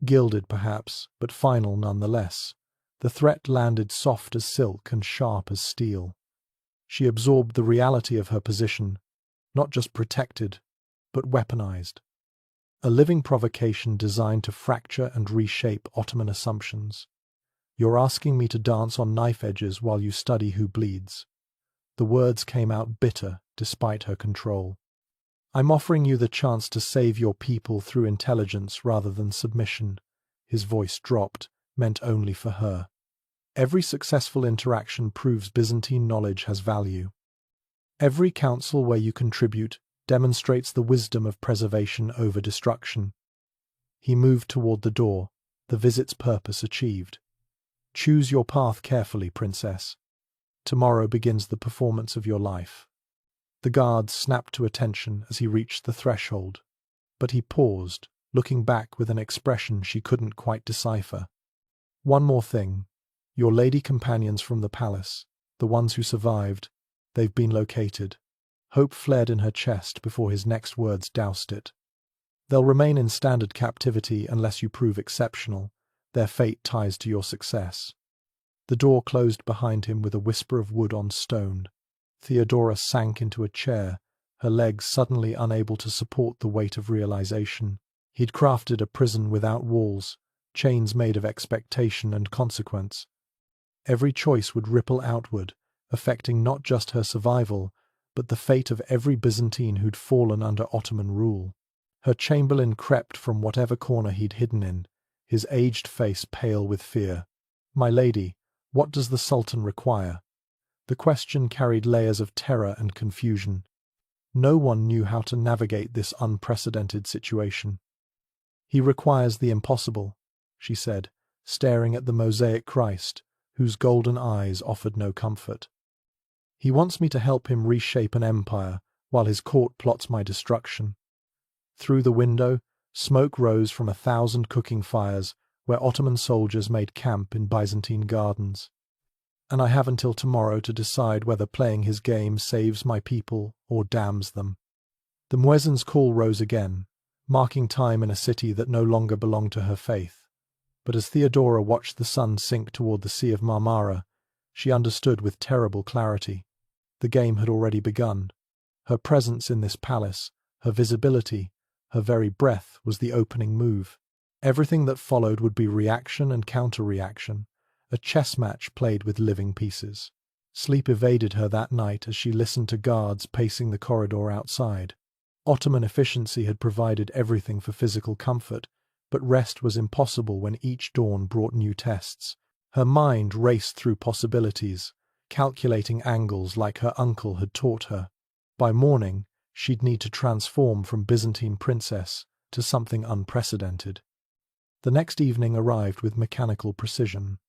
Gilded, perhaps, but final nonetheless. The threat landed soft as silk and sharp as steel. She absorbed the reality of her position, not just protected, but weaponized. A living provocation designed to fracture and reshape Ottoman assumptions. You're asking me to dance on knife edges while you study who bleeds. The words came out bitter despite her control. I'm offering you the chance to save your people through intelligence rather than submission. His voice dropped, meant only for her. Every successful interaction proves Byzantine knowledge has value. Every council where you contribute demonstrates the wisdom of preservation over destruction. He moved toward the door, the visit's purpose achieved. Choose your path carefully, princess. Tomorrow begins the performance of your life. The guards snapped to attention as he reached the threshold, but he paused, looking back with an expression she couldn't quite decipher. One more thing. Your lady companions from the palace, the ones who survived, they've been located. Hope flared in her chest before his next words doused it. They'll remain in standard captivity unless you prove exceptional. Their fate ties to your success. The door closed behind him with a whisper of wood on stone. Theodora sank into a chair, her legs suddenly unable to support the weight of realization. He'd crafted a prison without walls, chains made of expectation and consequence. Every choice would ripple outward, affecting not just her survival, but the fate of every Byzantine who'd fallen under Ottoman rule. Her chamberlain crept from whatever corner he'd hidden in, his aged face pale with fear. "My lady, what does the Sultan require?" The question carried layers of terror and confusion. No one knew how to navigate this unprecedented situation. "He requires the impossible," she said, staring at the mosaic Christ, whose golden eyes offered no comfort. "He wants me to help him reshape an empire, while his court plots my destruction." Through the window, smoke rose from 1,000 cooking fires where Ottoman soldiers made camp in Byzantine gardens. "And I have until tomorrow to decide whether playing his game saves my people or damns them." The muezzin's call rose again, marking time in a city that no longer belonged to her faith. But as Theodora watched the sun sink toward the Sea of Marmara, she understood with terrible clarity. The game had already begun. Her presence in this palace, her visibility, her very breath was the opening move. Everything that followed would be reaction and counter-reaction, a chess match played with living pieces. Sleep evaded her that night as she listened to guards pacing the corridor outside. Ottoman efficiency had provided everything for physical comfort, but rest was impossible when each dawn brought new tests. Her mind raced through possibilities, calculating angles like her uncle had taught her. By morning, she'd need to transform from Byzantine princess to something unprecedented. The next evening arrived with mechanical precision.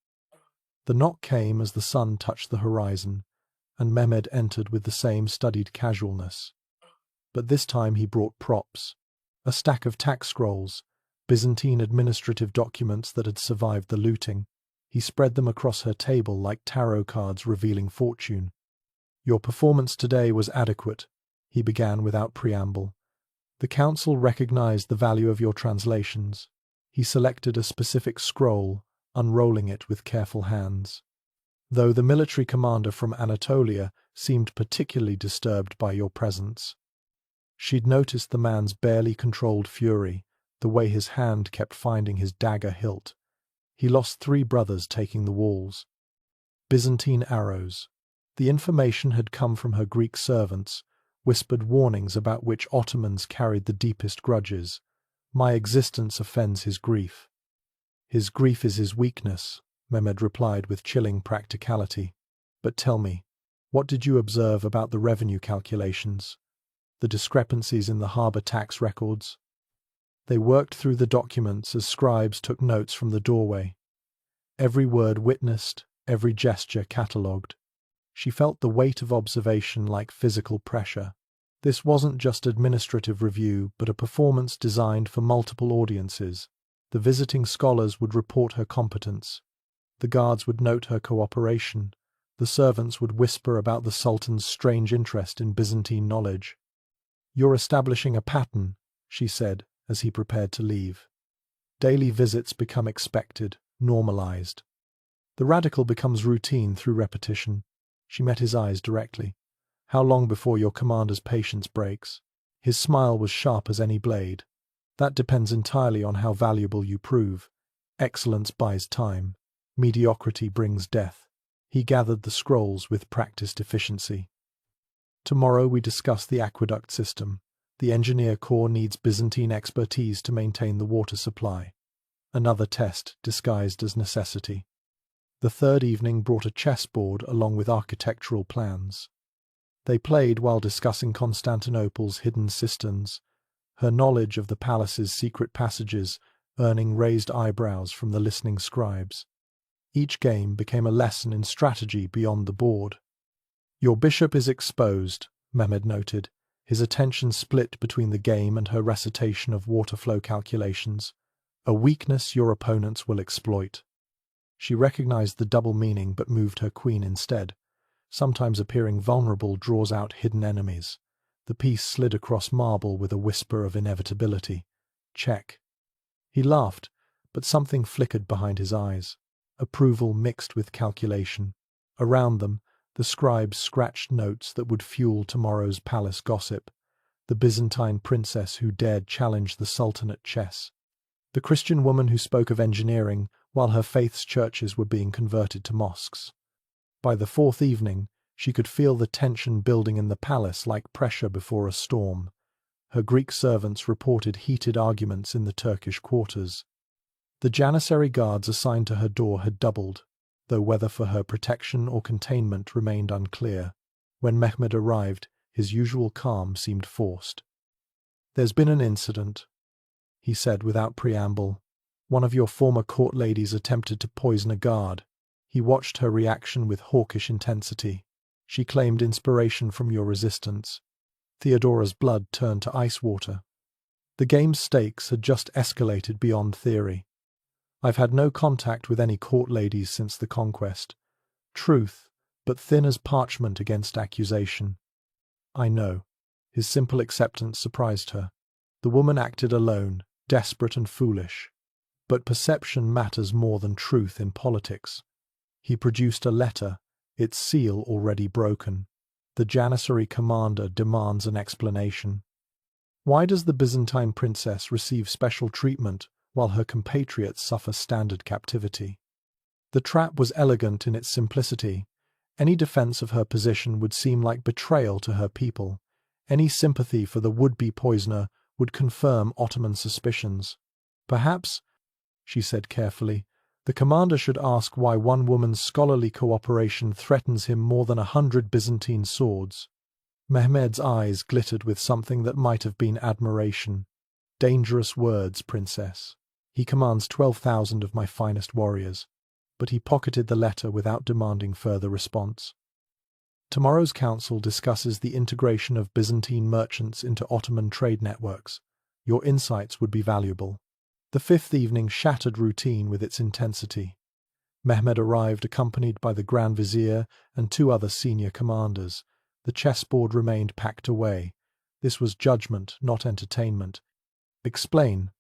The knock came as the sun touched the horizon, and Mehmed entered with the same studied casualness. But this time he brought props. A stack of tax scrolls, Byzantine administrative documents that had survived the looting. He spread them across her table like tarot cards revealing fortune. "Your performance today was adequate," he began without preamble. "The council recognized the value of your translations." He selected a specific scroll, unrolling it with careful hands. "Though the military commander from Anatolia seemed particularly disturbed by your presence." She'd noticed the man's barely controlled fury, the way his hand kept finding his dagger hilt. He lost 3 brothers taking the walls. Byzantine arrows. The information had come from her Greek servants, whispered warnings about which Ottomans carried the deepest grudges. "My existence offends his grief." "His grief is his weakness," Mehmed replied with chilling practicality. "But tell me, what did you observe about the revenue calculations? The discrepancies in the harbour tax records?" They worked through the documents as scribes took notes from the doorway. Every word witnessed, every gesture catalogued. She felt the weight of observation like physical pressure. This wasn't just administrative review, but a performance designed for multiple audiences. The visiting scholars would report her competence. The guards would note her cooperation. The servants would whisper about the Sultan's strange interest in Byzantine knowledge. "You're establishing a pattern," she said as he prepared to leave. "Daily visits become expected, normalized. The radical becomes routine through repetition." She met his eyes directly. "How long before your commander's patience breaks?" His smile was sharp as any blade. "That depends entirely on how valuable you prove. Excellence buys time. Mediocrity brings death." He gathered the scrolls with practiced efficiency. "Tomorrow we discuss the aqueduct system. The engineer corps needs Byzantine expertise to maintain the water supply." Another test disguised as necessity. The third evening brought a chessboard along with architectural plans. They played while discussing Constantinople's hidden cisterns, her knowledge of the palace's secret passages earning raised eyebrows from the listening scribes. Each game became a lesson in strategy beyond the board. "Your bishop is exposed," Mehmed noted, his attention split between the game and her recitation of water flow calculations. "A weakness your opponents will exploit." She recognized the double meaning but moved her queen instead. Sometimes appearing vulnerable draws out hidden enemies. The piece slid across marble with a whisper of inevitability. "Check." He laughed, but something flickered behind his eyes. Approval mixed with calculation. Around them, the scribes scratched notes that would fuel tomorrow's palace gossip. The Byzantine princess who dared challenge the Sultan at chess. The Christian woman who spoke of engineering while her faith's churches were being converted to mosques. By the fourth evening, she could feel the tension building in the palace like pressure before a storm. Her Greek servants reported heated arguments in the Turkish quarters. The Janissary guards assigned to her door had doubled, though whether for her protection or containment remained unclear. When Mehmed arrived, his usual calm seemed forced. "There's been an incident," he said without preamble. "One of your former court ladies attempted to poison a guard." He watched her reaction with hawkish intensity. "She claimed inspiration from your resistance." Theodora's blood turned to ice water. The game's stakes had just escalated beyond theory. "I've had no contact with any court ladies since the conquest. Truth, but thin as parchment against accusation." "I know." His simple acceptance surprised her. The woman acted alone, desperate and foolish. But perception matters more than truth in politics. He produced a letter, its seal already broken. "The Janissary commander demands an explanation." Why does the Byzantine princess receive special treatment while her compatriots suffer standard captivity? The trap was elegant in its simplicity. Any defense of her position would seem like betrayal to her people. Any sympathy for the would-be poisoner would confirm Ottoman suspicions. "Perhaps," she said carefully, "the commander should ask why one woman's scholarly cooperation threatens him more than 100 Byzantine swords." Mehmed's eyes glittered with something that might have been admiration. "Dangerous words, princess. He commands 12,000 of my finest warriors." But he pocketed the letter without demanding further response. Tomorrow's council discusses the integration of Byzantine merchants into Ottoman trade networks. Your insights would be valuable. The fifth evening shattered routine with its intensity. Mehmed arrived accompanied by the Grand Vizier and 2 other senior commanders. The chessboard remained packed away. This was judgment, not entertainment. "Explain,"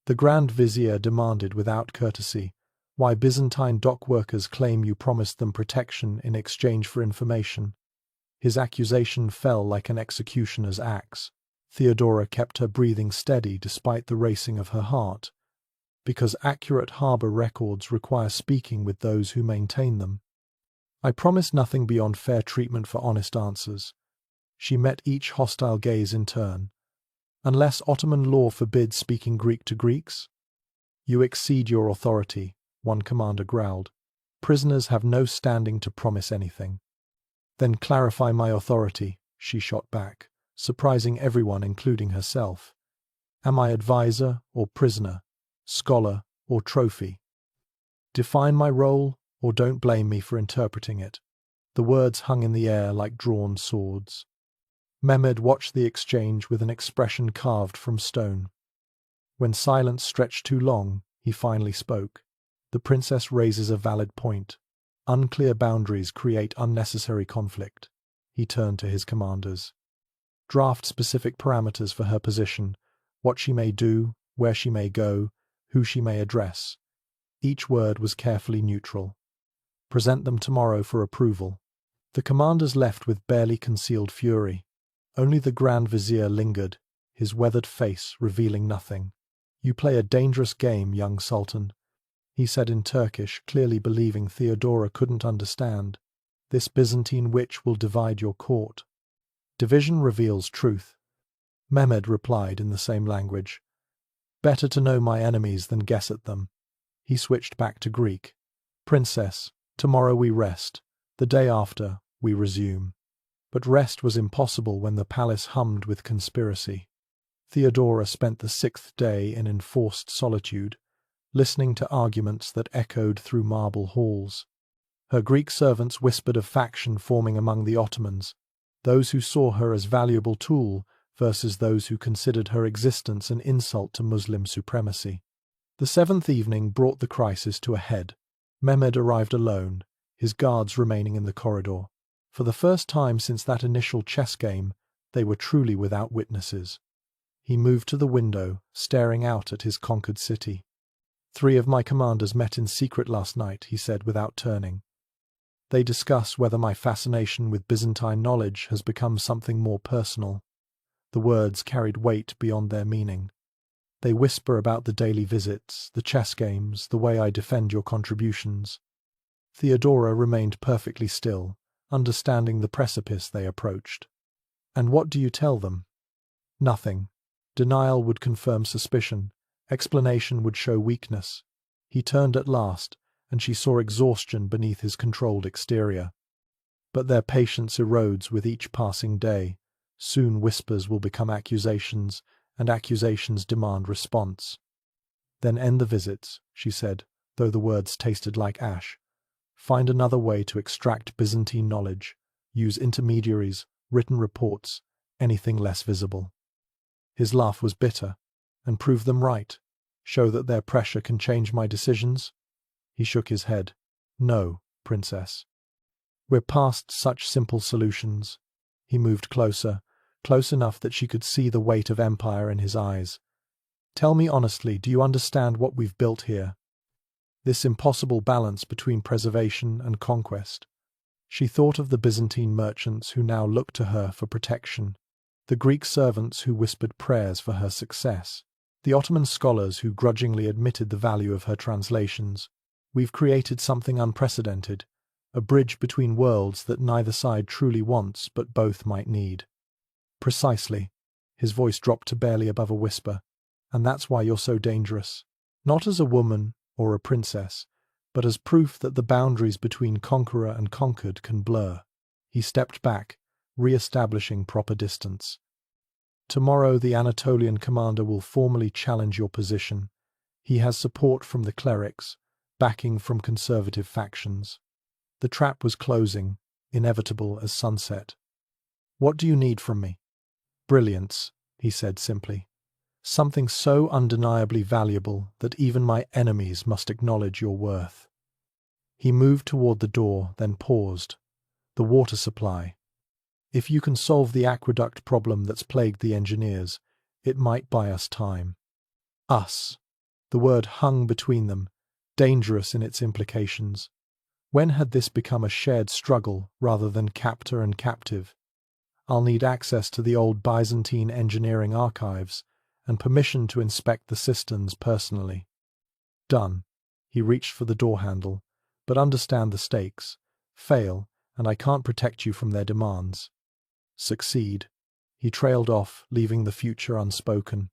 the Grand Vizier demanded without courtesy, "why Byzantine dock workers claim you promised them protection in exchange for information." His accusation fell like an executioner's axe. Theodora kept her breathing steady despite the racing of her heart. Because accurate harbour records require speaking with those who maintain them. "I promise nothing beyond fair treatment for honest answers." She met each hostile gaze in turn. "Unless Ottoman law forbids speaking Greek to Greeks?" "You exceed your authority," one commander growled. "Prisoners have no standing to promise anything." "Then clarify my authority," she shot back, surprising everyone including herself. "Am I advisor or prisoner, scholar or trophy? Define my role or don't blame me for interpreting it." The words hung in the air like drawn swords. Mehmed watched the exchange with an expression carved from stone. When silence stretched too long, He finally spoke. The princess raises a valid point. Unclear boundaries create unnecessary conflict. He turned to his commanders. Draft specific parameters for her position, what she may do, where she may go, who she may address. Each word was carefully neutral. Present them tomorrow for approval. The commanders left with barely concealed fury. Only the Grand Vizier lingered, his weathered face revealing nothing. "You play a dangerous game, young Sultan," he said in Turkish, clearly believing Theodora couldn't understand. "This Byzantine witch will divide your court." "Division reveals truth," Mehmed replied in the same language. "Better to know my enemies than guess at them." He switched back to Greek. "Princess, tomorrow we rest. The day after, we resume." But rest was impossible when the palace hummed with conspiracy. Theodora spent the 6th day in enforced solitude, listening to arguments that echoed through marble halls. Her Greek servants whispered of faction forming among the Ottomans, those who saw her as valuable tool versus those who considered her existence an insult to Muslim supremacy. The 7th evening brought the crisis to a head. Mehmed arrived alone, his guards remaining in the corridor. For the first time since that initial chess game, they were truly without witnesses. He moved to the window, staring out at his conquered city. "3 of my commanders met in secret last night," he said without turning. "They discuss whether my fascination with Byzantine knowledge has become something more personal." The words carried weight beyond their meaning. "They whisper about the daily visits, the chess games, the way I defend your contributions." Theodora remained perfectly still, understanding the precipice they approached. "And what do you tell them?" "Nothing. Denial would confirm suspicion. Explanation would show weakness." He turned at last, and she saw exhaustion beneath his controlled exterior. "But their patience erodes with each passing day. Soon whispers will become accusations, and accusations demand response." "Then end the visits," she said, though the words tasted like ash. "Find another way to extract Byzantine knowledge. Use intermediaries, written reports, anything less visible." His laugh was bitter. "And prove them right? Show that their pressure can change my decisions?" He shook his head. "No, princess. We're past such simple solutions." He moved closer, close enough that she could see the weight of empire in his eyes. "Tell me honestly, do you understand what we've built here? This impossible balance between preservation and conquest." She thought of the Byzantine merchants who now looked to her for protection, the Greek servants who whispered prayers for her success, the Ottoman scholars who grudgingly admitted the value of her translations. "We've created something unprecedented, a bridge between worlds that neither side truly wants but both might need." "Precisely." His voice dropped to barely above a whisper. "And that's why you're so dangerous. Not as a woman or a princess, but as proof that the boundaries between conqueror and conquered can blur." He stepped back, re-establishing proper distance. "Tomorrow the Anatolian commander will formally challenge your position. He has support from the clerics, backing from conservative factions." The trap was closing, inevitable as sunset. "What do you need from me?" "Brilliance," he said simply. "Something so undeniably valuable that even my enemies must acknowledge your worth." He moved toward the door, then paused. "The water supply. If you can solve the aqueduct problem that's plagued the engineers, it might buy us time." "Us." The word hung between them, dangerous in its implications. When had this become a shared struggle rather than captor and captive? "I'll need access to the old Byzantine engineering archives and permission to inspect the cisterns personally." "Done." He reached for the door handle. "But understand the stakes. Fail, and I can't protect you from their demands. Succeed." He trailed off, leaving the future unspoken.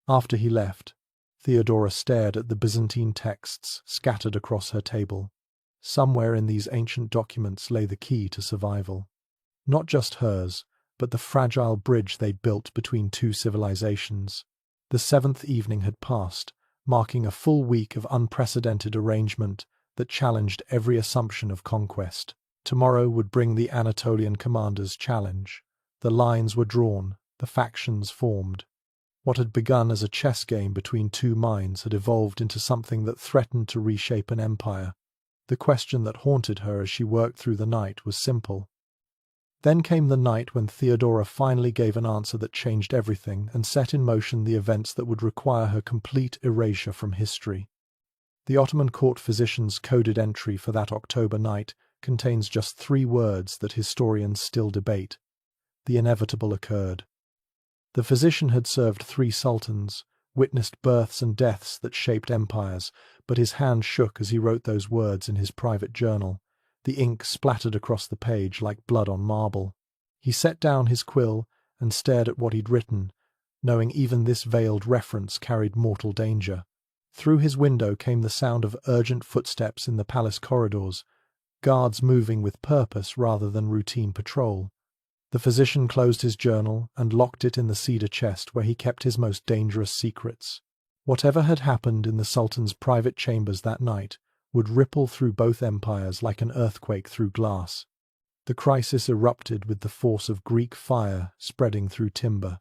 After he left, Theodora stared at the Byzantine texts scattered across her table. Somewhere in these ancient documents lay the key to survival. Not just hers, but the fragile bridge they built between two civilizations. The 7th evening had passed, marking a full week of unprecedented arrangement that challenged every assumption of conquest. Tomorrow would bring the Anatolian commander's challenge. The lines were drawn, the factions formed. What had begun as a chess game between two minds had evolved into something that threatened to reshape an empire. The question that haunted her as she worked through the night was simple. Then came the night when Theodora finally gave an answer that changed everything and set in motion the events that would require her complete erasure from history. The Ottoman court physician's coded entry for that October night contains just 3 words that historians still debate. The inevitable occurred. The physician had served 3 sultans, witnessed births and deaths that shaped empires, but his hand shook as he wrote those words in his private journal. The ink splattered across the page like blood on marble. He set down his quill and stared at what he'd written, knowing even this veiled reference carried mortal danger. Through his window came the sound of urgent footsteps in the palace corridors, guards moving with purpose rather than routine patrol. The physician closed his journal and locked it in the cedar chest where he kept his most dangerous secrets. Whatever had happened in the Sultan's private chambers that night would ripple through both empires like an earthquake through glass. The crisis erupted with the force of Greek fire spreading through timber.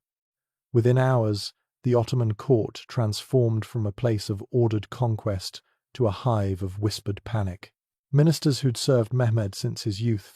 Within hours, the Ottoman court transformed from a place of ordered conquest to a hive of whispered panic. Ministers who'd served Mehmed since his youth